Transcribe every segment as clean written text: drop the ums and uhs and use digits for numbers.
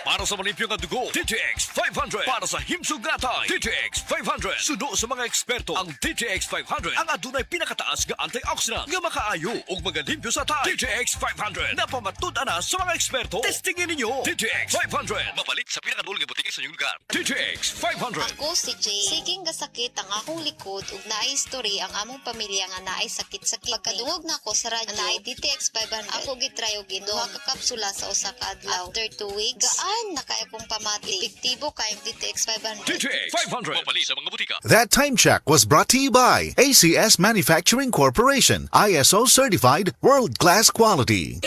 Para sa malimpyo nga dugo, DTX 500. Para sa himsugatay, DTX 500. Sudo sa mga eksperto, ang DTX 500 ang adunay pinakataas nga antioxidant nga makaayo ug magalimpyo sa tay. DTX 500 napamatud-an na sa mga eksperto. Testingin ninyo. DTX 500 mabalit sa pinakadulong nga butiki sa inyong lugar. DTX 500. Ako si Jay. Siging gasakit ang akong likod ug naay history ang among pamilya nga naay sakit-sakit. Pagkadungog na ako sa radyo, naay DTX 500. Ako gitry og duha ka kapsula sa usa ka adlaw. After 2 weeks, gaan na kay akong pamati. Epektibo kay DTX 500. DTX 500 mabalit sa mga butika. That time check was brought to you by ACS Manufacturing Corporation, ISO certified, world-class quality.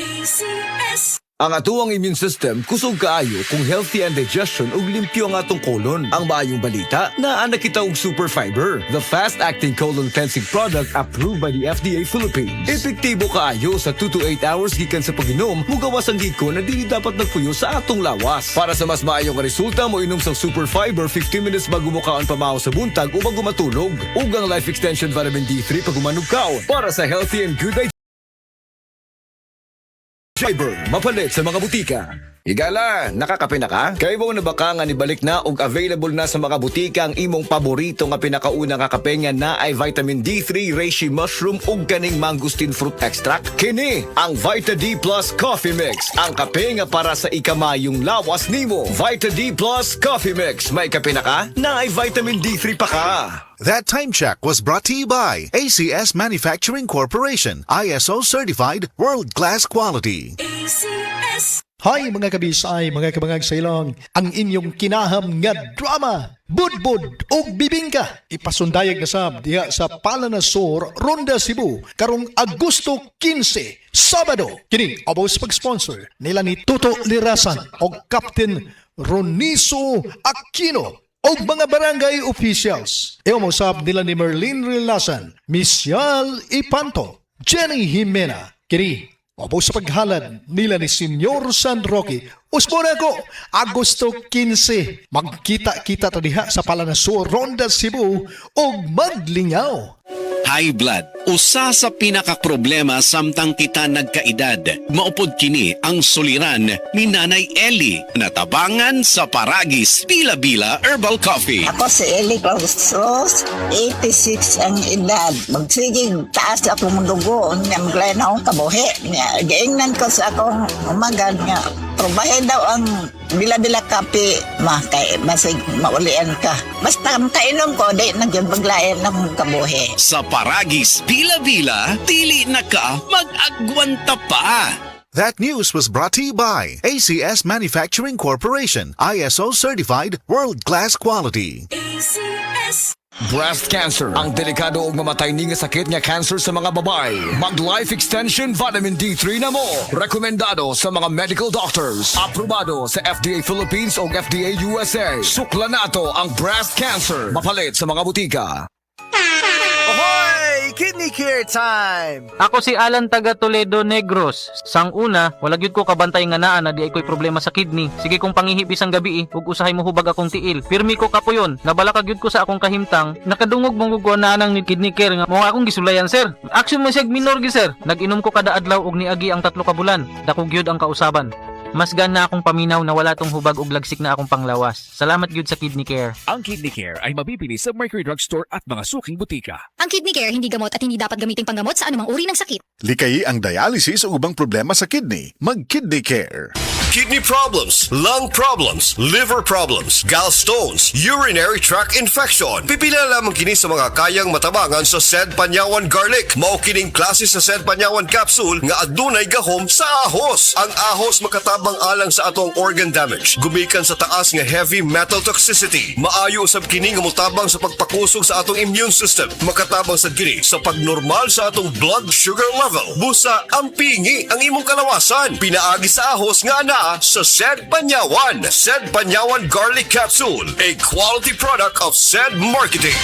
Ang atuang immune system kusog kaayo kung healthy and digestion ug limpyo ang atong colon. Ang maayong balita, naa na kita og super fiber, the fast-acting colon cleansing product approved by the FDA Philippines. Epektibo kaayo sa 2 to 8 hours gikan sa pag-inom, mugawas ang giko na dili dapat nagpuyo sa atong lawas. Para sa mas maayong resulta mo inom sang super fiber 15 minutes bago mo kaon pamahaw sa buntag o bago matulog. Ug ang life extension vitamin D3 pag umanog kaon para sa healthy and good Fiber, mapalit sa mga butika. Higala, nakakape na ka? Kaya mo na baka nga nibalik na og available na sa mga butika ang imong paborito nga pinakauna nga kape nga na ay vitamin D3, reishi mushroom ug kaning mangosteen fruit extract? Kini ang Vita D Plus Coffee Mix, ang kape nga para sa ikamayong lawas nimo. Vita D Plus Coffee Mix, may kape na ka? Na ay vitamin D3 pa ka. That time check was brought to you by ACS Manufacturing Corporation, ISO certified, world-class quality. Hi mga kabisay, mga kabangag sa ilong, ang inyong kinaham nga drama, Budbud og Bibingka. Ipasundayag na sab diha sa Palanasor, Ronda, Cebu, karong Agosto 15, Sabado. Kini abos pag-sponsor nila ni Tuto Lirasan og Captain Roniso Aquino og mga barangay officials. Ewa mo sab nila ni Merlin Relasan, Misyal Ipanto, Jenny Jimena. Kini opo sa paghalad nila ni Senyor San Roque. Usmona ko, Agosto 15. Magkita-kita ta diha sa Palanasor, Ronda, Cebu og maglingaw. High blood, usa sa pinakaproblema samtang kita nagkaedad. Maupod kini ang suliran ni Nanay Ellie, natabangan sa Paragis Bila-Bila Herbal Coffee. Ako si Eli Clausos, 86 ang edad. Magsigig taas ako mong dugo, niyang glen akong kabuhi. Gaingnan ko sa akong umagan nga. Probahe daw ang bila-bila kape, kay masig maulian ka. Basta kainom ko, di nagyabaglayan ng kabuhi. Sa Paragis Bila-Bila, dili na ka mag-agwanta pa. That news was brought to you by ACS Manufacturing Corporation, ISO certified, world-class quality. Breast cancer, ang delikado ug mamatay ni nga sakit nga cancer sa mga babae. Mag life extension vitamin D3 na mo. Rekomendado sa mga medical doctors. Aprobado sa FDA Philippines ug FDA USA. Sukla nato ang breast cancer. Mapalit sa mga butika. Ahoy! Kidney Care Time! Ako si Alan taga Toledo Negros. Sang una, wala gyud ko kabantay nga naa na di ay ko'y problema sa kidney. Sige kong pangihip isang gabi ug usahay mo hubag akong tiil. Pirmi ko kapuyon. Nabala ka gyud ko sa akong kahimtang. Nakadungog mong gugwa na nang ni Kidney Care nga mo akong gisulayan sir. Action mo siyag minor gi sir. Nag-inom ko kada adlaw og niagi ang 3 ka bulan. Dako gyud ang kausaban. Mas gana akong paminaw na wala tong hubag ug lagsik na akong panglawas. Salamat gyud sa Kidney Care. Ang Kidney Care ay mabibili sa Mercury Drugstore at mga suking butika. Ang Kidney Care hindi gamot at hindi dapat gamiting panggamot sa anumang uri ng sakit. Likayi ang dialysis o ubang problema sa kidney. Mag-Kidney Care. Kidney problems, lung problems, liver problems, gallstones, urinary tract infection. Pipila lamang kini sa mga kayang matabangan sa Sed Panyawan Garlic. Mao kining klase sa Sed Panyawan capsule nga adunay gahom sa ahos. Ang ahos makatabang alang sa atong organ damage. Gumikan sa taas nga heavy metal toxicity. Maayo usab kini nga motabang sa pagpakusog sa atong immune system. Makatabang sa kini sa pagnormal sa atong blood sugar level. Busa ang pingi ang imong kalawasan. Pinaagi sa ahos nga ana sa Sed Panyawan. Sed Panyawan Garlic Capsule, a quality product of Sed Marketing.